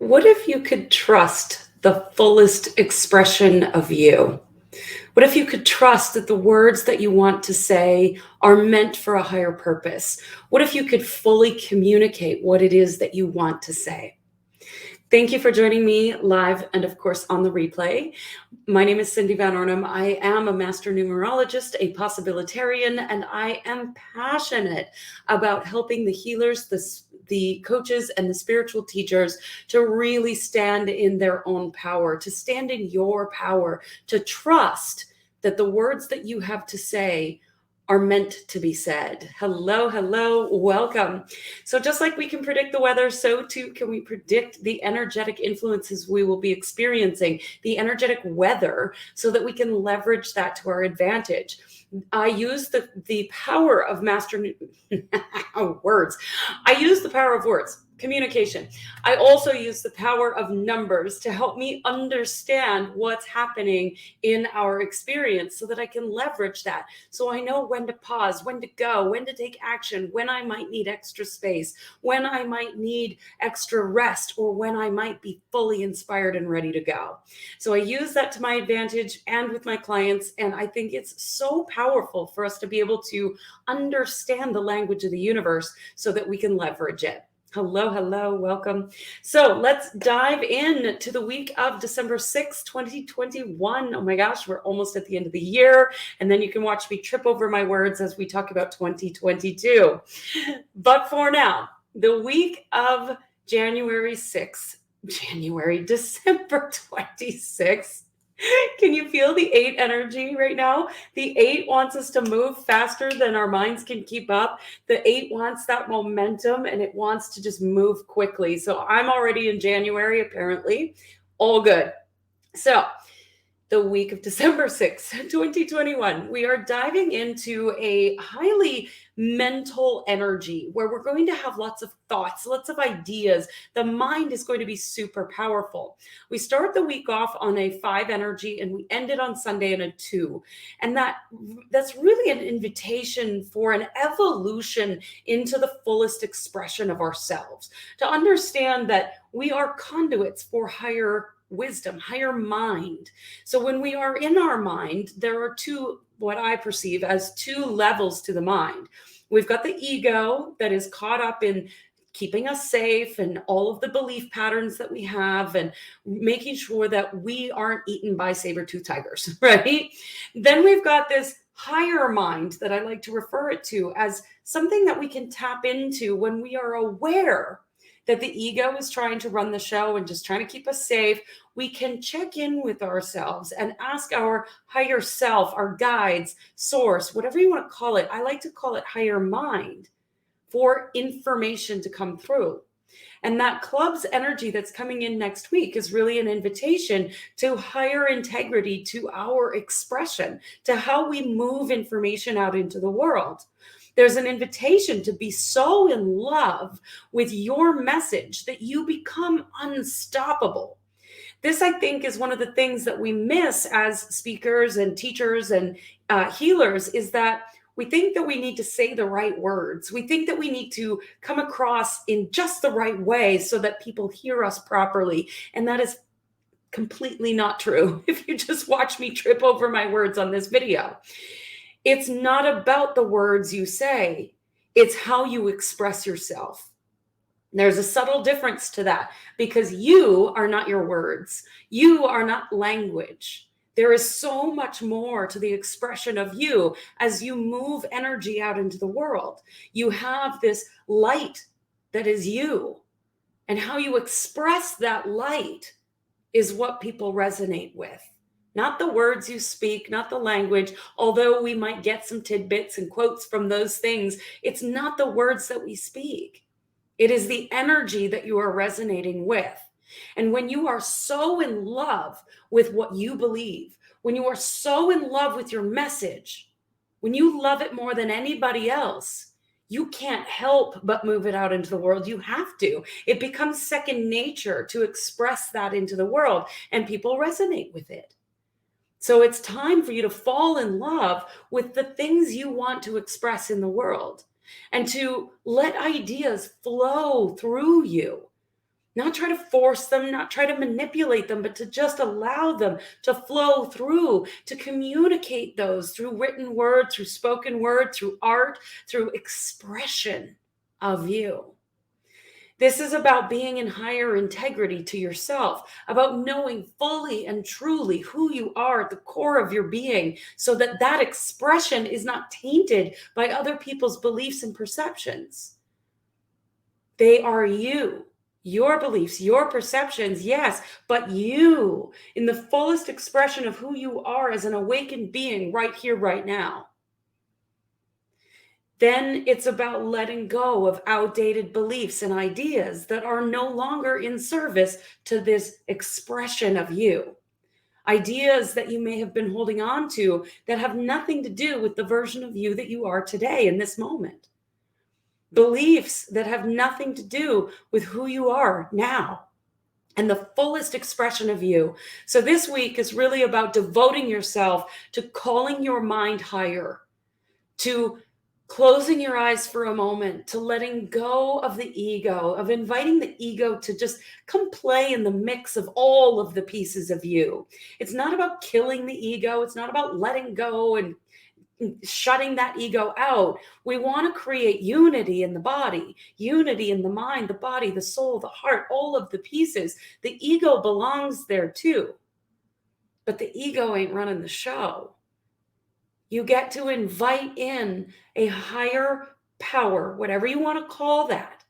What if you could trust the fullest expression of you? What if you could trust that the words that you want to say are meant for a higher purpose? What if you could fully communicate what it is that you want to say? Thank you for joining me live and, of course, on the replay. My name is Cindy Van Ornum. I am a master numerologist, a possibilitarian, and I am passionate about helping the healers, the coaches, and the spiritual teachers to really stand in their own power, to stand in your power, to trust that the words that you have to say are meant to be said. Hello, hello, welcome. So just like we can predict the weather, so too can we predict the energetic influences we will be experiencing, the energetic weather, so that we can leverage that to our advantage. I use the power of words. I use the power of words, communication. I also use the power of numbers to help me understand what's happening in our experience so that I can leverage that. So I know when to pause, when to go, when to take action, when I might need extra space, when I might need extra rest, or when I might be fully inspired and ready to go. So I use that to my advantage and with my clients. And I think it's so powerful for us to be able to understand the language of the universe so that we can leverage it. Hello, hello, welcome. So let's dive in to the week of December 6th, 2021. Oh my gosh, we're almost at the end of the year. And then you can watch me trip over my words as we talk about 2022. But for now, the week of December 26th. Can you feel the 8 energy right now? The 8 wants us to move faster than our minds can keep up. The 8 wants that momentum and it wants to just move quickly. So I'm already in January, apparently. All good. So the week of December 6th, 2021, we are diving into a highly mental energy where we're going to have lots of thoughts, lots of ideas. The mind is going to be super powerful. We start the week off on a 5 energy and we end it on Sunday in a 2. And that's really an invitation for an evolution into the fullest expression of ourselves, to understand that we are conduits for higher wisdom, higher mind. So when we are in our mind, there are what I perceive as 2 levels to the mind. We've got the ego that is caught up in keeping us safe and all of the belief patterns that we have and making sure that we aren't eaten by saber-toothed tigers, right? Then we've got this higher mind that I like to refer it to as something that we can tap into when we are aware that the ego is trying to run the show and just trying to keep us safe. We can check in with ourselves and ask our higher self, our guides, source, whatever you want to call it. I like to call it higher mind, for information to come through. And that club's energy that's coming in next week is really an invitation to higher integrity, to our expression, to how we move information out into the world. There's an invitation to be so in love with your message that you become unstoppable. This, I think, is one of the things that we miss as speakers and teachers and healers, is that we think that we need to say the right words. We think that we need to come across in just the right way so that people hear us properly. And that is completely not true. If you just watch me trip over my words on this video. It's not about the words you say. It's how you express yourself. There's a subtle difference to that because you are not your words. You are not language. There is so much more to the expression of you as you move energy out into the world. You have this light that is you, and how you express that light is what people resonate with. Not the words you speak, not the language, although we might get some tidbits and quotes from those things. It's not the words that we speak. It is the energy that you are resonating with. And when you are so in love with what you believe, when you are so in love with your message, when you love it more than anybody else, you can't help but move it out into the world. You have to. It becomes second nature to express that into the world, and people resonate with it. So it's time for you to fall in love with the things you want to express in the world and to let ideas flow through you. Not try to force them, not try to manipulate them, but to just allow them to flow through, to communicate those through written word, through spoken word, through art, through expression of you. This is about being in higher integrity to yourself, about knowing fully and truly who you are at the core of your being, so that that expression is not tainted by other people's beliefs and perceptions. They are you, your beliefs, your perceptions, yes, but you in the fullest expression of who you are as an awakened being right here, right now. Then it's about letting go of outdated beliefs and ideas that are no longer in service to this expression of you. Ideas that you may have been holding on to that have nothing to do with the version of you that you are today in this moment. Beliefs that have nothing to do with who you are now and the fullest expression of you. So this week is really about devoting yourself to calling your mind higher, to closing your eyes for a moment, to letting go of the ego, of inviting the ego to just come play in the mix of all of the pieces of you. It's not about killing the ego. It's not about letting go and shutting that ego out. We want to create unity in the body, unity in the mind, the body, the soul, the heart, all of the pieces. The ego belongs there too, but the ego ain't running the show. You get to invite in a higher power, whatever you want to call that.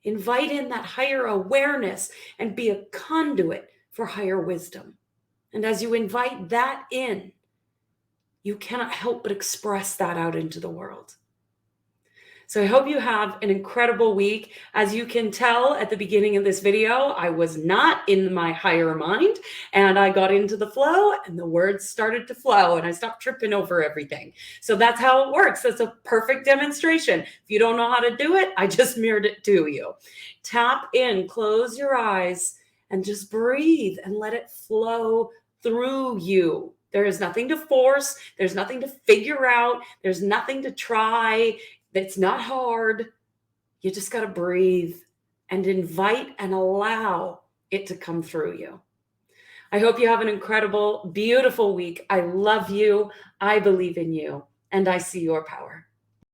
Invite in that higher awareness and be a conduit for higher wisdom. And as you invite that in, you cannot help but express that out into the world. So I hope you have an incredible week. As you can tell at the beginning of this video, I was not in my higher mind, and I got into the flow and the words started to flow and I stopped tripping over everything. So that's how it works. That's a perfect demonstration. If you don't know how to do it, I just mirrored it to you. Tap in, close your eyes, and just breathe and let it flow through you. There is nothing to force. There's nothing to figure out. There's nothing to try. It's not hard. You just got to breathe and invite and allow it to come through you. I hope you have an incredible, beautiful week. I love you. I believe in you, and I see your power.